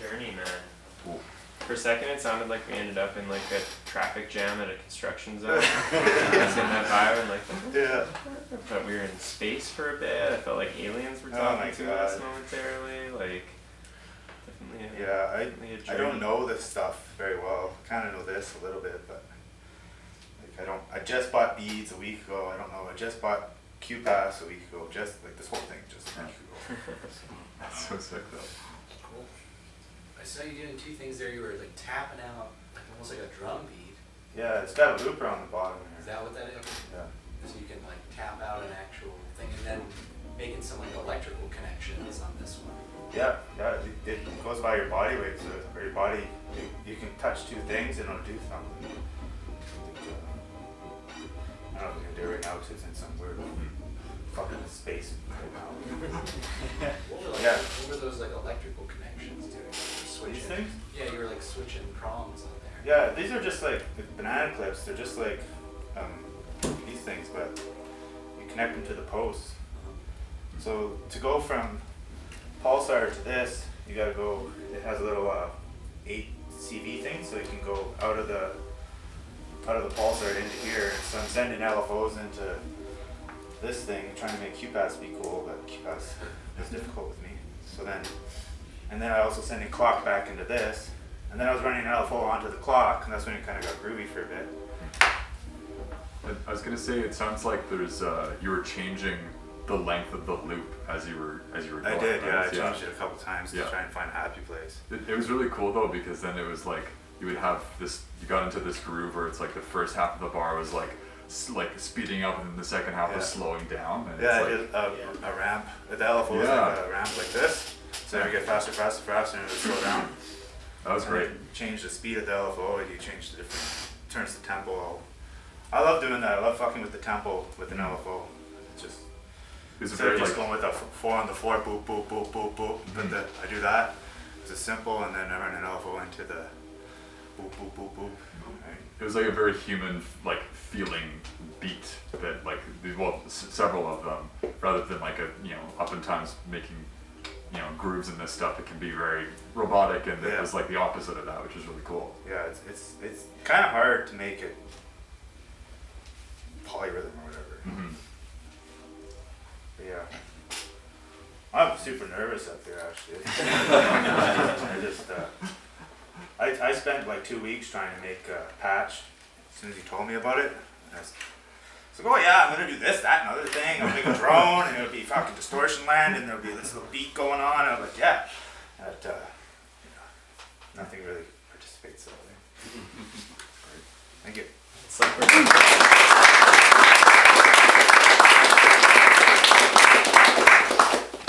journey, man. Cool. For a second, it sounded like we ended up in like a traffic jam at a construction zone. I was getting that vibe and like, Yeah. I thought we were in space for a bit. I felt like aliens were talking to us momentarily. Like, definitely. I don't know this stuff very well. Kind of know this a little bit, but like I just bought beads a week ago. I don't know. I just bought QPass a week ago. Just like this whole thing just a week ago. That's so sick though. Cool. I saw you doing two things there. You were like tapping out, like almost like a drum beat. Yeah, it's got a looper on the bottom Is there. that what that is? Yeah. So you can like tap out an actual thing and then making some like electrical connections on this one. Yeah, it goes by your body weight, so or your body, you can touch two things and it'll do something. I don't know if we can do it right now because it's in some weird fucking space right now. What were those like electrical connections doing? Switching? These things? Yeah, you were like switching prongs on there. Yeah, these are just like the banana clips. They're just like these things, but you connect them to the posts. So to go from pulsar to this, you gotta go. It has a little 8 CV thing, so you can go out of the pulsar into here. So I'm sending LFOs into this thing, trying to make QPass be cool, but QPass is difficult with me. So then I also sending clock back into this, and then I was running an LFO onto the clock, and that's when it kind of got groovy for a bit. I was gonna say it sounds like there's you were changing the length of the loop as you were going. I did, yeah. I right? changed it a couple times to try and find a happy place. It was really cool though, because then it was like you would have this. You got into this groove where it's like the first half of the bar was like speeding up, and then the second half was slowing down. And Yeah, it's I did a ramp. The LFO was like a ramp like this, so you get faster, and it would slow down. That was great. Change the speed of the LFO, and you change the different turns the tempo. I love doing that. I love fucking with the tempo with an LFO. It's just instead of just going with a 4 on the floor, boop, boop, boop, boop, boop. But I do that. It's simple, and then I run an LFO into the boop, boop, boop, boop. Right. It was like a very human, like feeling beat that, like, well, several of them, rather than like a up and times making grooves and this stuff. It can be very robotic, and it was like the opposite of that, which is really cool. Yeah, it's kind of hard to make it polyrhythm or whatever. Mm-hmm. But yeah, I'm super nervous up there actually. I spent like 2 weeks trying to make a patch. As soon as he told me about it, I was like, oh yeah, I'm gonna do this, that, and other thing. I'll make a drone, and it'll be fucking distortion land, and there'll be this little beat going on. And I'm like, yeah. But nothing really participates. So, thank you. It's like we're